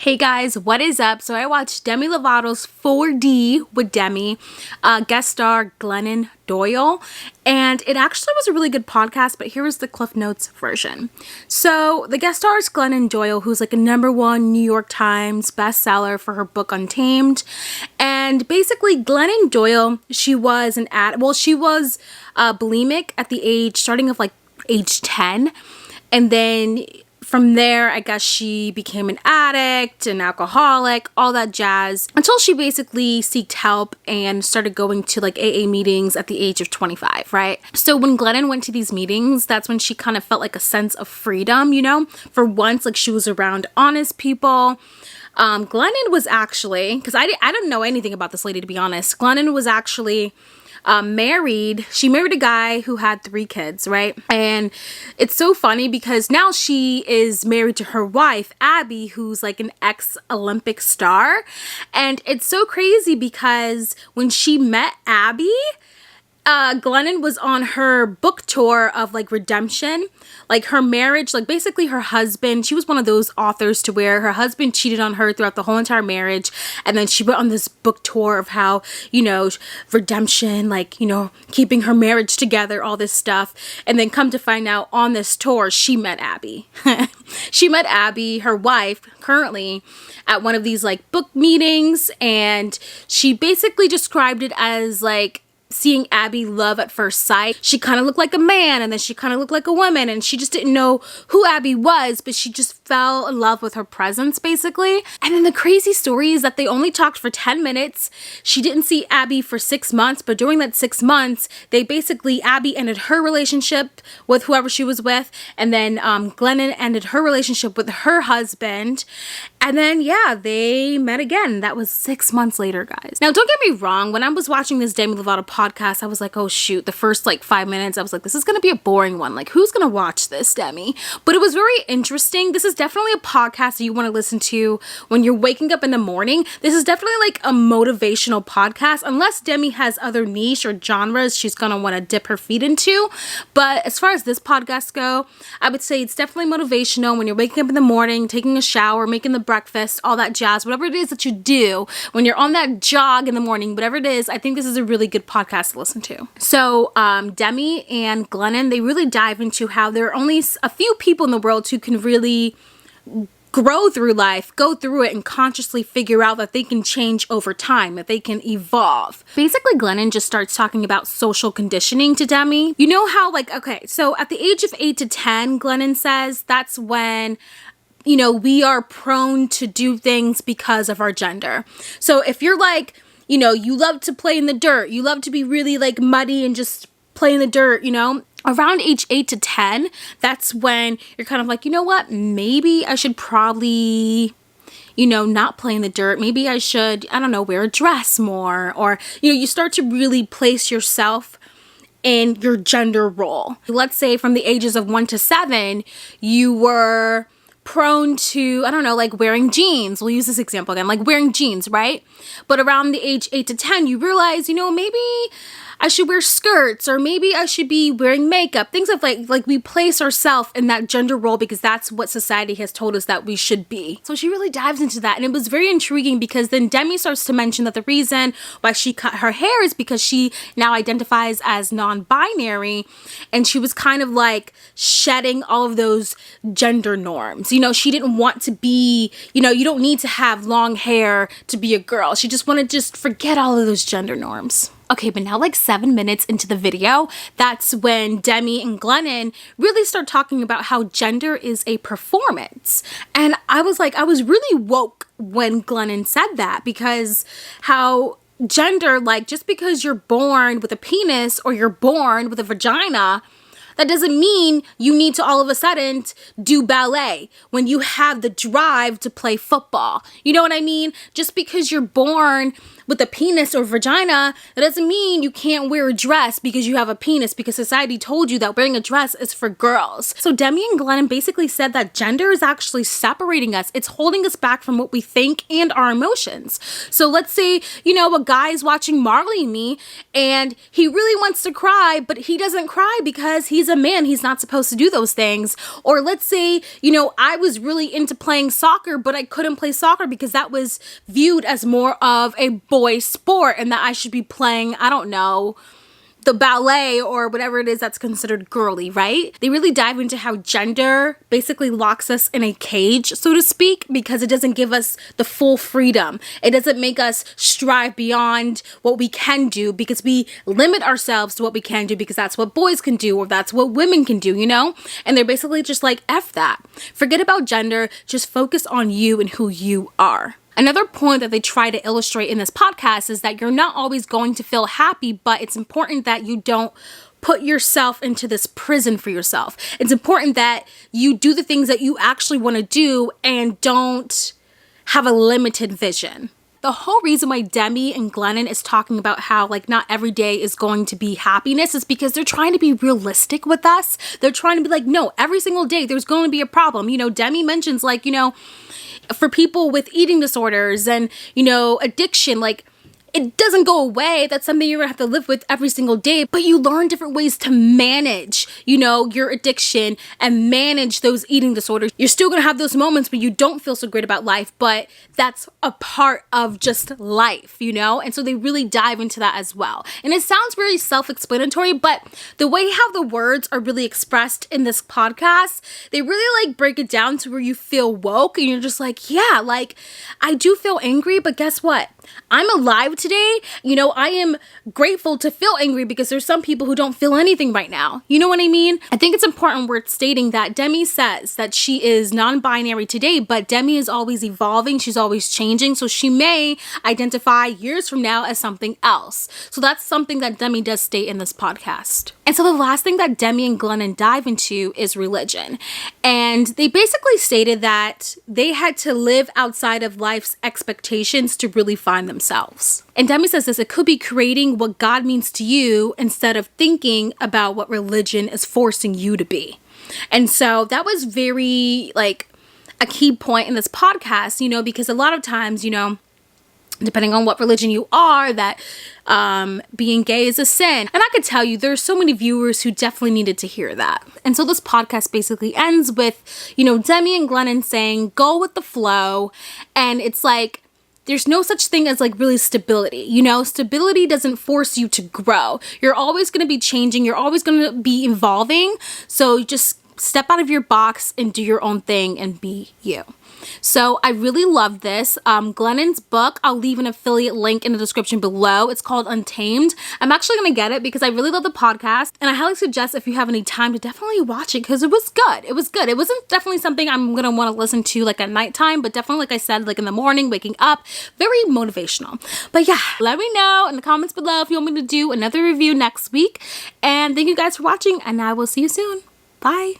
Hey guys, what is up? So I watched Demi Lovato's 4D with Demi, guest star Glennon Doyle, and it actually was a really good podcast, but here is the Cliff Notes version. So the guest star is Glennon Doyle, who's like a #1 New York Times bestseller for her book Untamed. And basically Glennon Doyle, she was bulimic at the starting of like age 10. And then from there, I guess she became an addict, an alcoholic, all that jazz, until she basically sought help and started going to like AA meetings at the age of 25, right? So when Glennon went to these meetings, that's when she kind of felt like a sense of freedom, you know? For once, like she was around honest people. Glennon was actually, because I didn't know anything about this lady, to be honest. Glennon was actually married. She married a guy who had 3 kids, right? And it's so funny because now she is married to her wife, Abby, who's like an ex-Olympic star. And it's so crazy because when she met Abby, Glennon was on her book tour of like redemption, like her marriage, like basically her husband, she was one of those authors to where her husband cheated on her throughout the whole entire marriage. And then she went on this book tour of how, you know, redemption, like, you know, keeping her marriage together, all this stuff. And then come to find out on this tour, she met Abby. She met Abby, her wife, currently at one of these like book meetings. And she basically described it as like seeing Abby love at first sight. She kind of looked like a man and then she kind of looked like a woman, and she just didn't know who Abby was, but she just fell in love with her presence basically. And then the crazy story is that they only talked for 10 minutes. She didn't see Abby for 6 months, but during that 6 months, Abby ended her relationship with whoever she was with, and then Glennon ended her relationship with her husband. And then, yeah, they met again. That was 6 months later, guys. Now, don't get me wrong. When I was watching this Demi Lovato podcast, I was like, oh, shoot. The first, like, 5 minutes, I was like, this is going to be a boring one. Like, who's going to watch this, Demi? But it was very interesting. This is definitely a podcast that you want to listen to when you're waking up in the morning. This is definitely, like, a motivational podcast. Unless Demi has other niche or genres she's going to want to dip her feet into. But as far as this podcast go, I would say it's definitely motivational when you're waking up in the morning, taking a shower, making the breakfast, all that jazz, whatever it is that you do when you're on that jog in the morning, whatever it is, I think this is a really good podcast to listen to. So Demi and Glennon, they really dive into how there are only a few people in the world who can really grow through life, go through it, and consciously figure out that they can change over time, that they can evolve. Basically, Glennon just starts talking about social conditioning to Demi. You know how, like, okay, so at the age of 8 to 10, Glennon says that's when, you know, we are prone to do things because of our gender. So if you're like, you know, you love to play in the dirt, you love to be really like muddy and just play in the dirt, you know, around age 8 to 10, that's when you're kind of like, you know what, maybe I should probably, you know, not play in the dirt. Maybe I should, I don't know, wear a dress more. Or, you know, you start to really place yourself in your gender role. Let's say from the ages of 1 to 7, you were prone to, I don't know, like wearing jeans. We'll use this example again, like wearing jeans, right? But around the age 8 to 10, you realize, you know, maybe I should wear skirts, or maybe I should be wearing makeup. Things of like we place ourselves in that gender role because that's what society has told us that we should be. So she really dives into that, and it was very intriguing because then Demi starts to mention that the reason why she cut her hair is because she now identifies as non-binary, and she was kind of like shedding all of those gender norms. You know, she didn't want to be, you know, you don't need to have long hair to be a girl. She just wanted to just forget all of those gender norms. Okay, but now like 7 minutes into the video, that's when Demi and Glennon really start talking about how gender is a performance. And I was really woke when Glennon said that, because how gender, like just because you're born with a penis or you're born with a vagina, that doesn't mean you need to all of a sudden do ballet when you have the drive to play football. You know what I mean? Just because you're born with a penis or vagina, that doesn't mean you can't wear a dress because you have a penis, because society told you that wearing a dress is for girls. So Demi and Glennon basically said that gender is actually separating us. It's holding us back from what we think and our emotions. So let's say, a guy's watching Marley and Me and he really wants to cry, but he doesn't cry because he's a man. He's not supposed to do those things. Or let's say, I was really into playing soccer, but I couldn't play soccer because that was viewed as more of a boy sport and that I should be playing, I don't know, the ballet or whatever it is that's considered girly, right? They really dive into how gender basically locks us in a cage, so to speak, because it doesn't give us the full freedom. It doesn't make us strive beyond what we can do, because we limit ourselves to what we can do because that's what boys can do or that's what women can do, And they're basically just like, F that. Forget about gender, just focus on you and who you are. Another point that they try to illustrate in this podcast is that you're not always going to feel happy, but it's important that you don't put yourself into this prison for yourself. It's important that you do the things that you actually want to do and don't have a limited vision. The whole reason why Demi and Glennon is talking about how not every day is going to be happiness is because they're trying to be realistic with us. They're trying to be like, no, every single day there's going to be a problem. Demi mentions for people with eating disorders and, addiction, it doesn't go away. That's something you're gonna have to live with every single day, but you learn different ways to manage, your addiction and manage those eating disorders. You're still gonna have those moments where you don't feel so great about life, but that's a part of just life, And so they really dive into that as well. And it sounds very self-explanatory, but the way how the words are really expressed in this podcast, they really break it down to where you feel woke and you're just like, yeah, I do feel angry, but guess what? I'm alive today. I am grateful to feel angry because there's some people who don't feel anything right now. You know what I mean? I think it's important worth stating that Demi says that she is non-binary today, but Demi is always evolving. She's always changing. So she may identify years from now as something else. So that's something that Demi does state in this podcast. And so the last thing that Demi and Glennon dive into is religion. And they basically stated that they had to live outside of life's expectations to really find themselves. And Demi says this, it could be creating what God means to you instead of thinking about what religion is forcing you to be. And so that was very a key point in this podcast, because a lot of times, depending on what religion you are, that being gay is a sin. And I could tell you there's so many viewers who definitely needed to hear that. And so this podcast basically ends with, Demi and Glennon saying, go with the flow. And it's there's no such thing as really stability. Stability doesn't force you to grow. You're always going to be changing. You're always going to be evolving. So just step out of your box and do your own thing and be you. So I really love this. Glennon's book, I'll leave an affiliate link in the description below. It's called Untamed. I'm actually going to get it because I really love the podcast. And I highly suggest if you have any time to definitely watch it because it was good. It was good. It wasn't definitely something I'm going to want to listen to at nighttime, but definitely, like I said, in the morning, waking up, very motivational. But yeah, let me know in the comments below if you want me to do another review next week. And thank you guys for watching and I will see you soon. Bye.